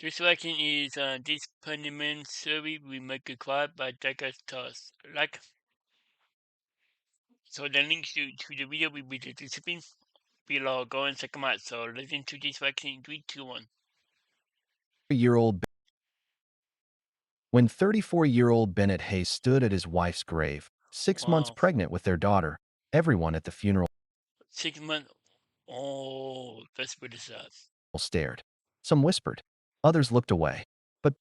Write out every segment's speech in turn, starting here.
This lesson is this Penniman survey we make a clap by Jackass Toss. Like, so the links to the video will be the participants below. Go and check them out. So listen to this lesson in 3, 2, 1. Year old When 34-year-old Bennett Hayes stood at his wife's grave, 6 months Wow. pregnant with their daughter, everyone at the funeral 6 months. Oh, that's pretty sad. stared. Some whispered. Others looked away. But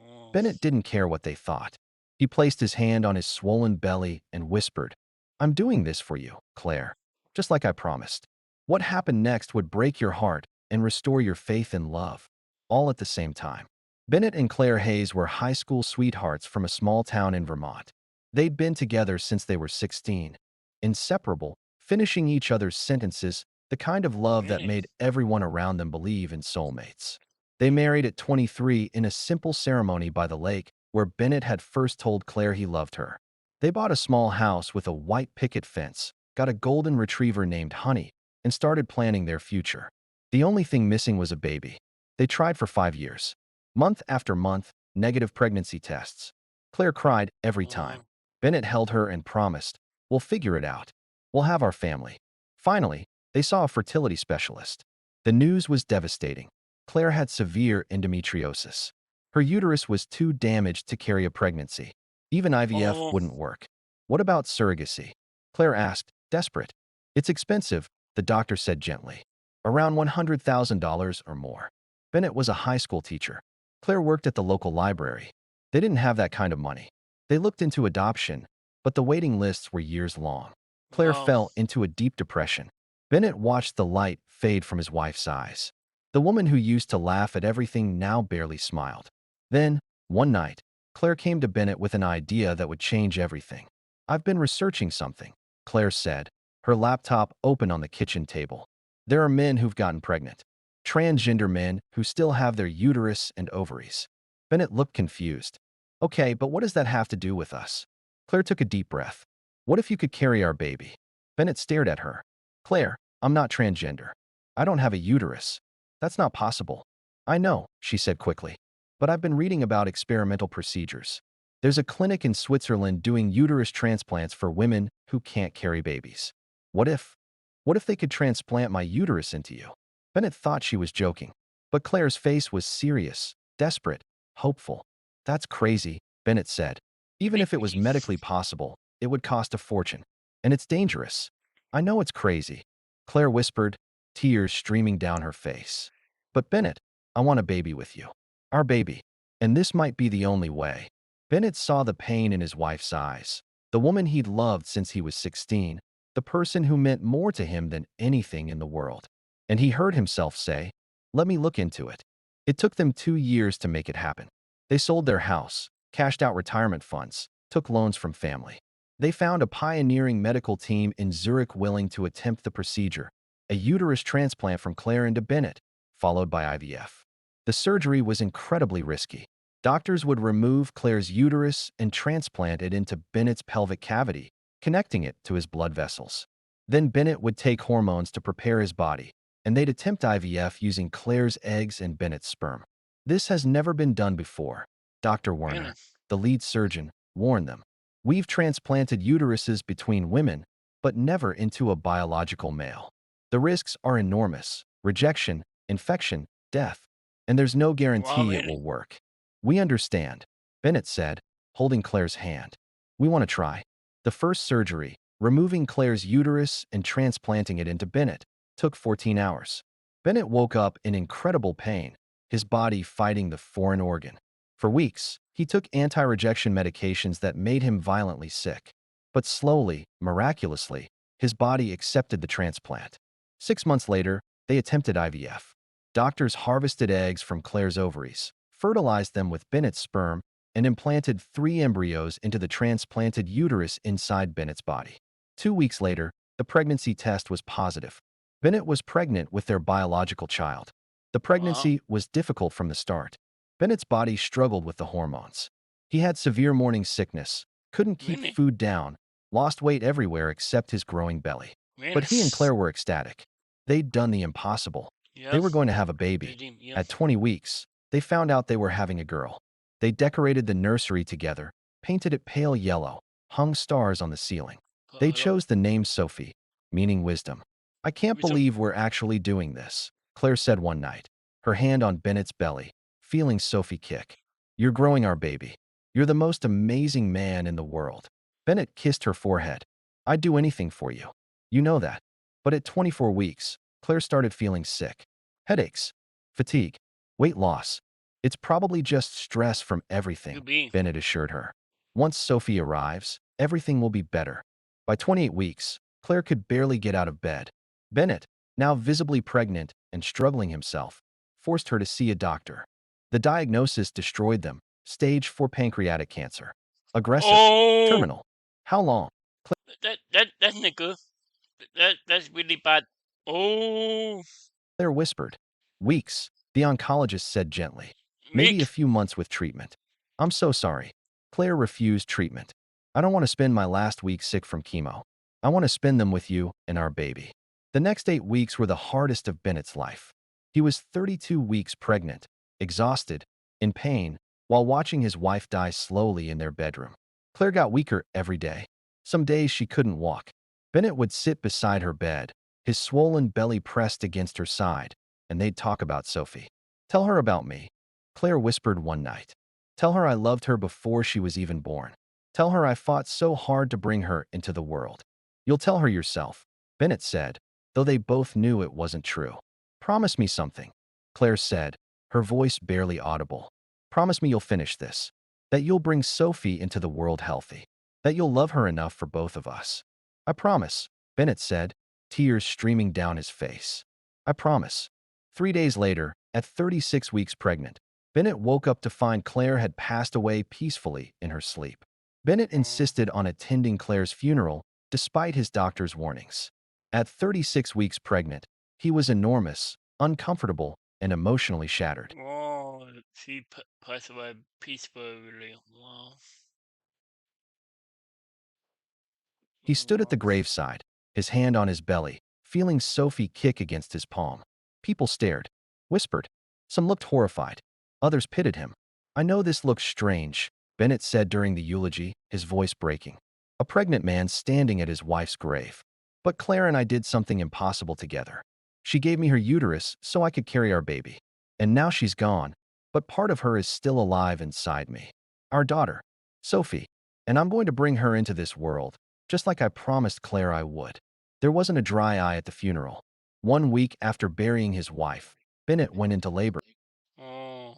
Oh. Bennett didn't care what they thought. He placed his hand on his swollen belly and whispered, "I'm doing this for you, Claire, just like I promised." What happened next would break your heart and restore your faith in love, all at the same time. Bennett and Claire Hayes were high school sweethearts from a small town in Vermont. They'd been together since they were 16, inseparable, finishing each other's sentences, the kind of love that Really? made everyone around them believe in soulmates. They married at 23 in a simple ceremony by the lake where Bennett had first told Claire he loved her. They bought a small house with a white picket fence, got a golden retriever named Honey, and started planning their future. The only thing missing was a baby. They tried for 5 years. Month after month, negative pregnancy tests. Claire cried every time. Oh. Bennett held her and promised, "We'll figure it out. We'll have our family." Finally, they saw a fertility specialist. The news was devastating. Claire had severe endometriosis. Her uterus was too damaged to carry a pregnancy. Even IVF Oh. wouldn't work. What about surrogacy? Claire asked, desperate. It's expensive, the doctor said gently. Around $100,000 or more. Bennett was a high school teacher. Claire worked at the local library. They didn't have that kind of money. They looked into adoption, but the waiting lists were years long. Claire Wow. fell into a deep depression. Bennett watched the light fade from his wife's eyes. The woman who used to laugh at everything now barely smiled. Then, one night, Claire came to Bennett with an idea that would change everything. "I've been researching something," Claire said, her laptop open on the kitchen table. "There are men who've gotten pregnant. Transgender men who still have their uterus and ovaries." Bennett looked confused. "Okay, but what does that have to do with us?" Claire took a deep breath. "What if you could carry our baby?" Bennett stared at her. "Claire, I'm not transgender. I don't have a uterus. That's not possible." "I know," she said quickly, "but I've been reading about experimental procedures. There's a clinic in Switzerland doing uterus transplants for women who can't carry babies. What if? What if they could transplant my uterus into you?" Bennett thought she was joking, but Claire's face was serious, desperate, hopeful. "That's crazy," Bennett said. "Even if it was medically possible, it would cost a fortune. And it's dangerous." "I know it's crazy," Claire whispered, tears streaming down her face. "But Bennett, I want a baby with you. Our baby. And this might be the only way." Bennett saw the pain in his wife's eyes. The woman he'd loved since he was 16, the person who meant more to him than anything in the world. And he heard himself say, "Let me look into it." It took them 2 years to make it happen. They sold their house, cashed out retirement funds, took loans from family. They found a pioneering medical team in Zurich willing to attempt the procedure, a uterus transplant from Claire into Bennett, followed by IVF. The surgery was incredibly risky. Doctors would remove Claire's uterus and transplant it into Bennett's pelvic cavity, connecting it to his blood vessels. Then Bennett would take hormones to prepare his body, and they'd attempt IVF using Claire's eggs and Bennett's sperm. "This has never been done before," Dr. Really? Werner, the lead surgeon, warned them. "We've transplanted uteruses between women, but never into a biological male. The risks are enormous: rejection, infection, death. And there's no Wow, guarantee it really? will work." "We understand," Bennett said, holding Claire's hand. "We want to try." The first surgery, removing Claire's uterus and transplanting it into Bennett, took 14 hours. Bennett woke up in incredible pain, his body fighting the foreign organ. For weeks, he took anti-rejection medications that made him violently sick. But slowly, miraculously, his body accepted the transplant. 6 months later, they attempted IVF. Doctors harvested eggs from Claire's ovaries, fertilized them with Bennett's sperm, and implanted 3 embryos into the transplanted uterus inside Bennett's body. 2 weeks later, the pregnancy test was positive. Bennett was pregnant with their biological child. The Wow. pregnancy was difficult from the start. Bennett's body struggled with the hormones. He had severe morning sickness, couldn't keep Really? food down, lost weight everywhere except his growing belly. Really? But he and Claire were ecstatic. They'd done the impossible. They Yeah. were going to have a baby. Pretty, yeah. At 20 weeks, They found out they were having a girl. They decorated the nursery together, painted it pale yellow, hung stars on the ceiling. They Hello. chose the name Sophie, meaning wisdom. I can't Wisdom. believe we're actually doing this, Claire said one night, her hand on Bennett's belly, feeling Sophie kick. You're growing our baby. You're the most amazing man in the world. Bennett kissed her forehead. I'd do anything for you. You know that. But at 24 weeks, Claire started feeling sick. Headaches, fatigue, weight loss. It's probably just stress from everything, You be. Bennett assured her. Once Sophie arrives, everything will be better. By 28 weeks, Claire could barely get out of bed. Bennett, now visibly pregnant and struggling himself, forced her to see a doctor. The diagnosis destroyed them. Stage 4 pancreatic cancer. Aggressive. Oh, Terminal. How long? that's not good. That's really bad. Oh, Claire whispered. Weeks, the oncologist said gently. Maybe a Mick. few months with treatment. I'm so sorry. Claire refused treatment. I don't want to spend my last week sick from chemo. I want to spend them with you and our baby. The next 8 weeks were the hardest of Bennett's life. He was 32 weeks pregnant, exhausted, in pain, while watching his wife die slowly in their bedroom. Claire got weaker every day. Some days she couldn't walk. Bennett would sit beside her bed, his swollen belly pressed against her side, and they'd talk about Sophie. Tell her about me, Claire whispered one night. Tell her I loved her before she was even born. Tell her I fought so hard to bring her into the world. You'll tell her yourself, Bennett said, though they both knew it wasn't true. Promise me something, Claire said, her voice barely audible. Promise me you'll finish this. That you'll bring Sophie into the world healthy. That you'll love her enough for both of us. I promise, Bennett said, tears streaming down his face. I promise. 3 days later, at 36 weeks pregnant, Bennett woke up to find Claire had passed away peacefully in her sleep. Bennett Oh, insisted on attending Claire's funeral despite his doctor's warnings. At 36 weeks pregnant, he was enormous, uncomfortable, and emotionally shattered. oh, she passed away peacefully. Wow. He stood at Wow. the graveside, his hand on his belly, feeling Sophie kick against his palm. People stared, whispered. Some looked horrified. Others pitied him. I know this looks strange, Bennett said during the eulogy, his voice breaking. A pregnant man standing at his wife's grave. But Claire and I did something impossible together. She gave me her uterus so I could carry our baby. And now she's gone, but part of her is still alive inside me. Our daughter, Sophie. And I'm going to bring her into this world, just like I promised Claire I would. There wasn't a dry eye at the funeral. 1 week after burying his wife, Bennett went into labor. Oh,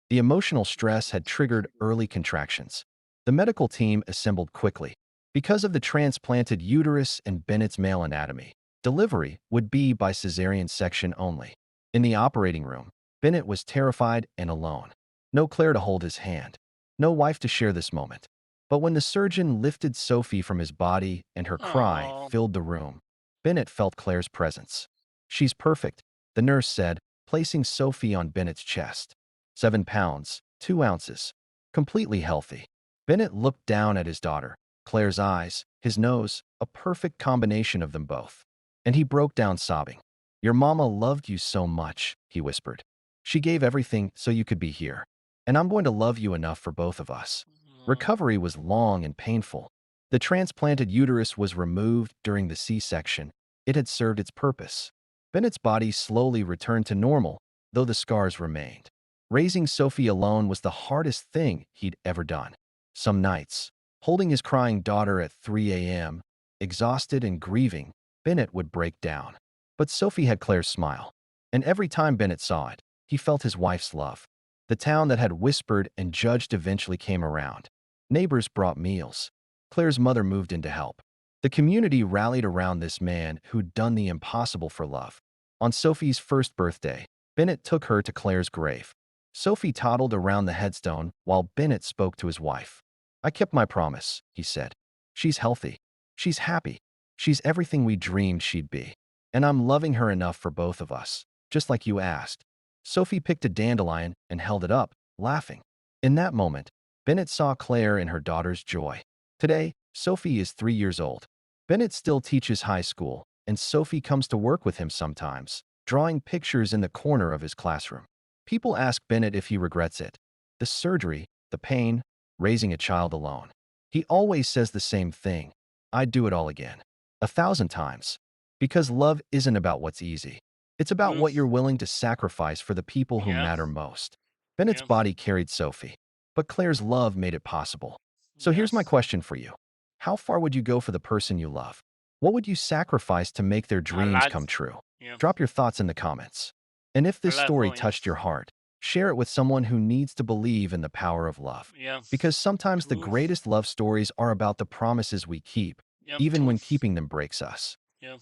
The emotional stress had triggered early contractions. The medical team assembled quickly. Because of the transplanted uterus and Bennett's male anatomy, delivery would be by cesarean section only. In the operating room, Bennett was terrified and alone. No Claire to hold his hand. No wife to share this moment. But when the surgeon lifted Sophie from his body and her cry oh, filled the room, Bennett felt Claire's presence. She's perfect, the nurse said, placing Sophie on Bennett's chest. 7 pounds, 2 ounces. Completely healthy. Bennett looked down at his daughter, Claire's eyes, his nose, a perfect combination of them both. And he broke down sobbing. Your mama loved you so much, he whispered. She gave everything so you could be here. And I'm going to love you enough for both of us. oh, Recovery was long and painful. The transplanted uterus was removed during the C-section. It had served its purpose. Bennett's body slowly returned to normal, though the scars remained. Raising Sophie alone was the hardest thing he'd ever done. Some nights, holding his crying daughter at 3 a.m., exhausted and grieving, Bennett would break down. But Sophie had Claire's smile, and every time Bennett saw it, he felt his wife's love. The town that had whispered and judged eventually came around. Neighbors brought meals. Claire's mother moved in to help. The community rallied around this man who'd done the impossible for love. On Sophie's first birthday, Bennett took her to Claire's grave. Sophie toddled around the headstone while Bennett spoke to his wife. I kept my promise, he said. She's healthy. She's happy. She's everything we dreamed she'd be. And I'm loving her enough for both of us, just like you asked. Sophie picked a dandelion and held it up, laughing. In that moment, Bennett saw Claire in her daughter's joy. Today, Sophie is 3 years old. Bennett still teaches high school, and Sophie comes to work with him sometimes, drawing pictures in the corner of his classroom. People ask Bennett if he regrets it. The surgery, the pain, raising a child alone. He always says the same thing. I'd do it all again. 1,000 times. Because love isn't about what's easy. It's about True. what you're willing to sacrifice for the people who Yeah. matter most. Bennett's Yeah. body carried Sophie, but Claire's love made it possible. So Yeah. here's my question for you. How far would you go for the person you love? What would you sacrifice to make their A dreams lot. come true? Yeah. Drop your thoughts in the comments. And if A this lot of story touched points. your heart, share it with someone who needs to believe in the power of love. Yeah. Because sometimes the True. greatest love stories are about the promises we keep, Yeah. even True. when keeping them breaks us. Yeah.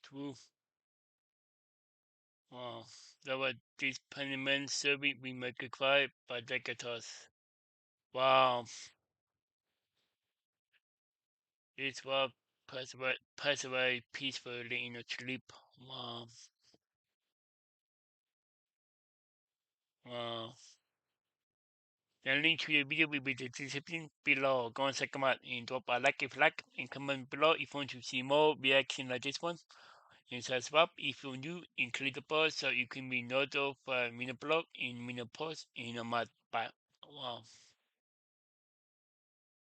True. Wow. That was this Pennyman survey we make a cry by Decatus. Wow. This was pass away peacefully in a sleep. Wow. Wow. The link to the video will be the description below. Go and check them out and drop a like if you like and comment below if you want to see more reaction like this one. And subscribe if you're new and click the bell so you can be notified for minute blog and minute post in a month. Bye. Wow.